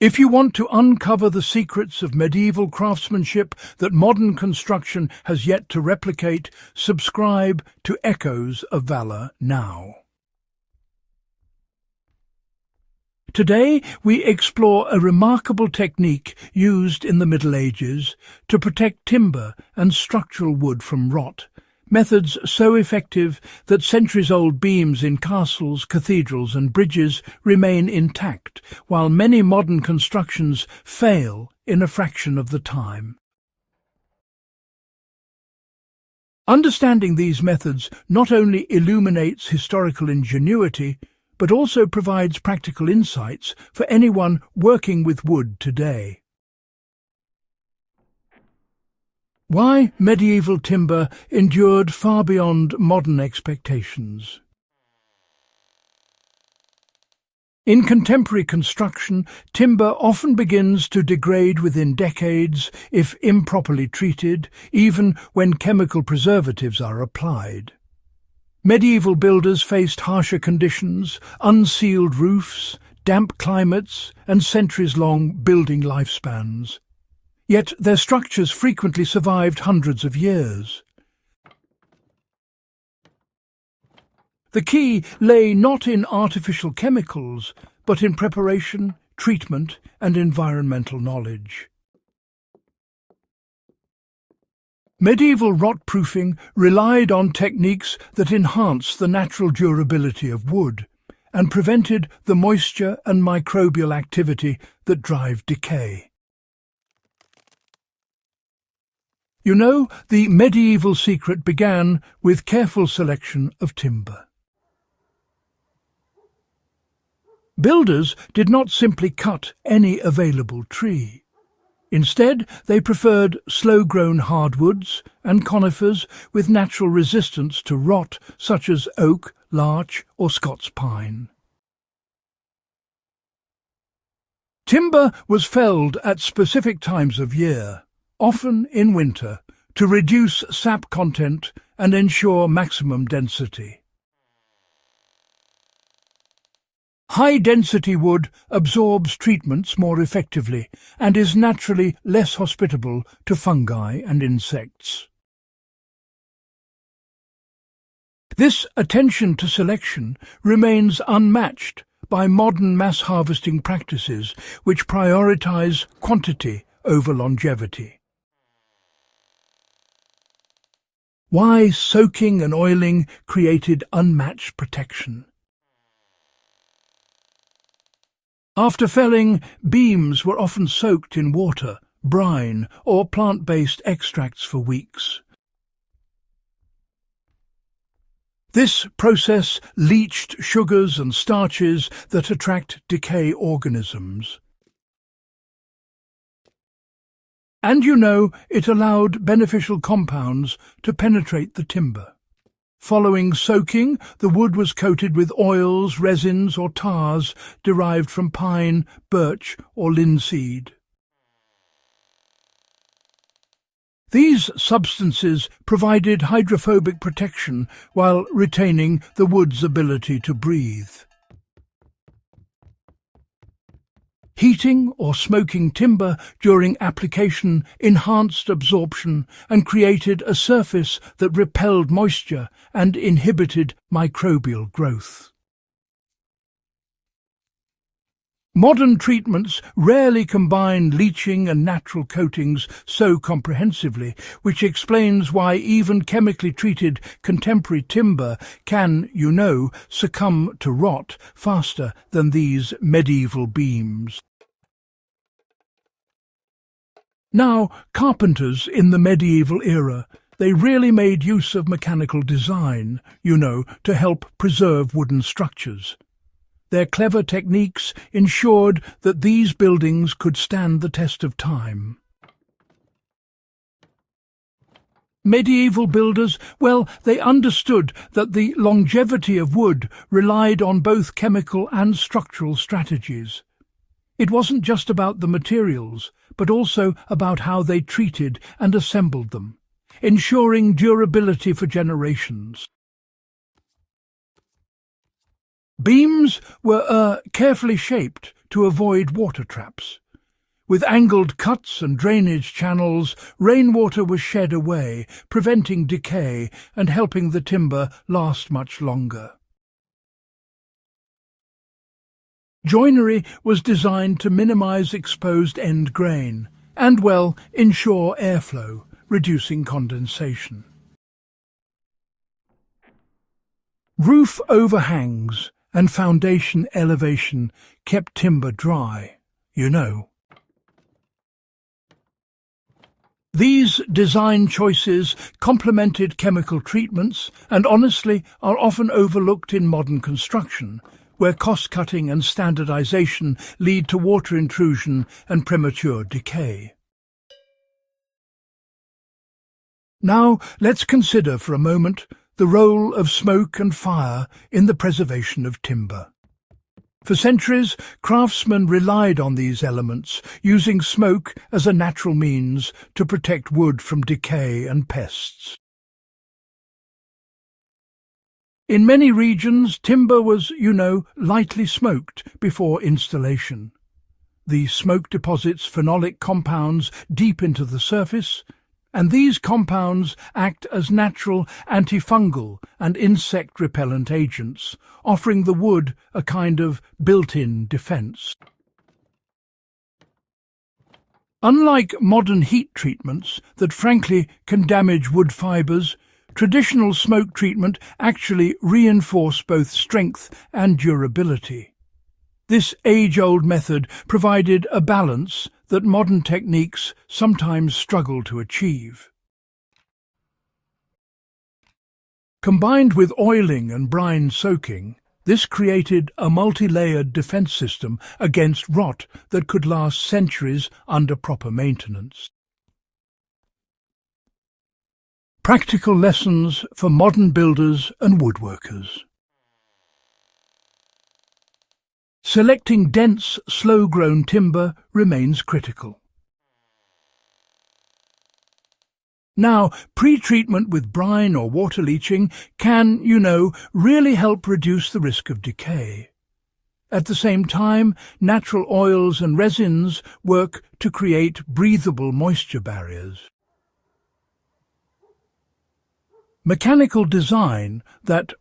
If you want to uncover the secrets of medieval craftsmanship that modern construction has yet to replicate, subscribe to Echoes of Valor now. Today we explore a remarkable technique used in the Middle Ages to protect timber and structural wood from rot, methods so effective that centuries-old beams in castles, cathedrals and bridges remain intact, while many modern constructions fail in a fraction of the time. Understanding these methods not only illuminates historical ingenuity, but also provides practical insights for anyone working with wood today. Why medieval timber endured far beyond modern expectations. In contemporary construction, timber often begins to degrade within decades if improperly treated, even when chemical preservatives are applied. Medieval builders faced harsher conditions, unsealed roofs, damp climates, and centuries-long building lifespans. Yet their structures frequently survived hundreds of years. The key lay not in artificial chemicals, but in preparation, treatment, and environmental knowledge. Medieval rot-proofing relied on techniques that enhanced the natural durability of wood and prevented the moisture and microbial activity that drive decay. You know, the medieval secret began with careful selection of timber. Builders did not simply cut any available tree. Instead, they preferred slow-grown hardwoods and conifers with natural resistance to rot, such as oak, larch, or Scots pine. Timber was felled at specific times of year, often in winter, to reduce sap content and ensure maximum density. High-density wood absorbs treatments more effectively and is naturally less hospitable to fungi and insects. This attention to selection remains unmatched by modern mass harvesting practices which prioritize quantity over longevity. Why soaking and oiling created unmatched protection. After felling, beams were often soaked in water, brine, or plant-based extracts for weeks. This process leached sugars and starches that attract decay organisms. And you know, it allowed beneficial compounds to penetrate the timber. Following soaking, the wood was coated with oils, resins or tars derived from pine, birch or linseed. These substances provided hydrophobic protection while retaining the wood's ability to breathe. Heating or smoking timber during application enhanced absorption and created a surface that repelled moisture and inhibited microbial growth. Modern treatments rarely combine leaching and natural coatings so comprehensively, which explains why even chemically treated contemporary timber can, you know, succumb to rot faster than these medieval beams. Now, carpenters in the medieval era, they really made use of mechanical design, you know, to help preserve wooden structures. Their clever techniques ensured that these buildings could stand the test of time. Medieval builders, well, they understood that the longevity of wood relied on both chemical and structural strategies. It wasn't just about the materials, but also about how they treated and assembled them, ensuring durability for generations. Beams were carefully shaped to avoid water traps. With angled cuts and drainage channels, rainwater was shed away, preventing decay and helping the timber last much longer. Joinery was designed to minimize exposed end grain and, well, ensure airflow, reducing condensation. Roof overhangs and foundation elevation kept timber dry, you know. These design choices complemented chemical treatments and honestly are often overlooked in modern construction, where cost-cutting and standardization lead to water intrusion and premature decay. Now let's consider for a moment the role of smoke and fire in the preservation of timber. For centuries, craftsmen relied on these elements, using smoke as a natural means to protect wood from decay and pests. In many regions, timber was, lightly smoked before installation. The smoke deposits phenolic compounds deep into the surface, and these compounds act as natural antifungal and insect-repellent agents, offering the wood a kind of built-in defense. Unlike modern heat treatments that frankly can damage wood fibers, traditional smoke treatment actually reinforced both strength and durability. This age-old method provided a balance that modern techniques sometimes struggle to achieve. Combined with oiling and brine soaking, this created a multi-layered defense system against rot that could last centuries under proper maintenance. Practical lessons for modern builders and woodworkers. Selecting dense, slow-grown timber remains critical. Now, pre-treatment with brine or water leaching can, really help reduce the risk of decay. At the same time, natural oils and resins work to create breathable moisture barriers. Mechanical design that,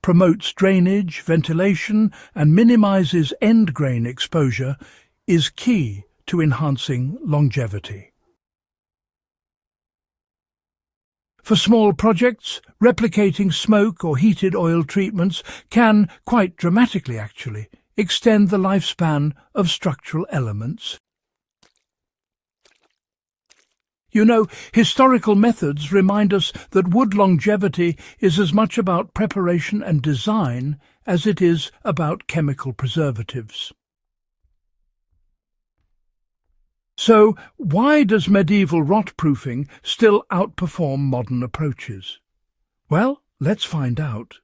promotes drainage, ventilation, and minimizes end grain exposure is key to enhancing longevity. For small projects, replicating smoke or heated oil treatments can, quite dramatically actually, extend the lifespan of structural elements. Historical methods remind us that wood longevity is as much about preparation and design as it is about chemical preservatives. So, why does medieval rot-proofing still outperform modern approaches? Well, let's find out.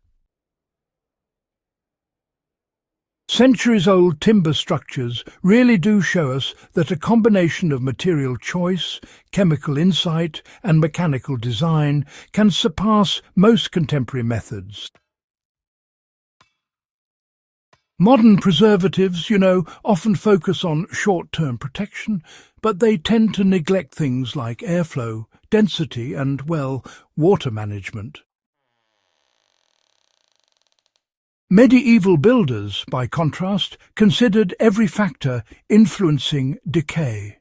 Centuries-old timber structures really do show us that a combination of material choice, chemical insight, and mechanical design can surpass most contemporary methods. Modern preservatives, often focus on short-term protection, but they tend to neglect things like airflow, density, and, water management. Medieval builders, by contrast, considered every factor influencing decay.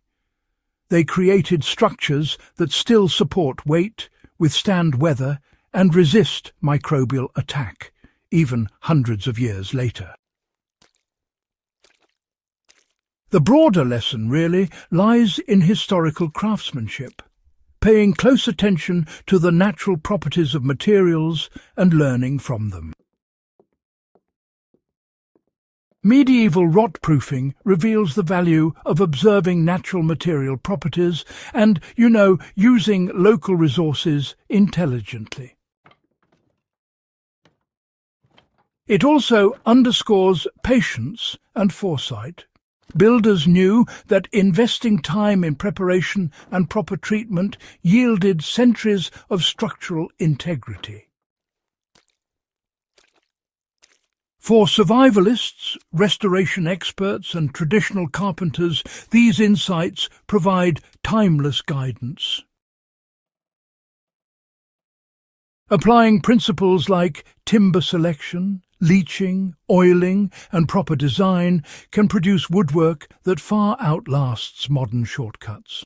They created structures that still support weight, withstand weather, and resist microbial attack, even hundreds of years later. The broader lesson, really, lies in historical craftsmanship, paying close attention to the natural properties of materials and learning from them. Medieval rot-proofing reveals the value of observing natural material properties and, using local resources intelligently. It also underscores patience and foresight. Builders knew that investing time in preparation and proper treatment yielded centuries of structural integrity. For survivalists, restoration experts and traditional carpenters, these insights provide timeless guidance. Applying principles like timber selection, leaching, oiling and proper design can produce woodwork that far outlasts modern shortcuts.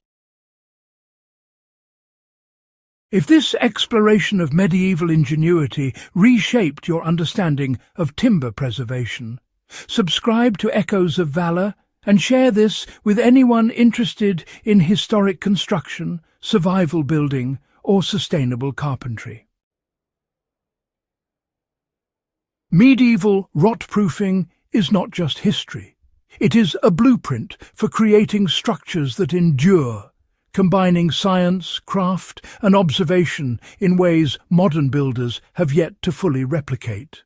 If this exploration of medieval ingenuity reshaped your understanding of timber preservation, subscribe to Echoes of Valor and share this with anyone interested in historic construction, survival building, or sustainable carpentry. Medieval rot-proofing is not just history. It is a blueprint for creating structures that endure, combining science, craft, and observation in ways modern builders have yet to fully replicate.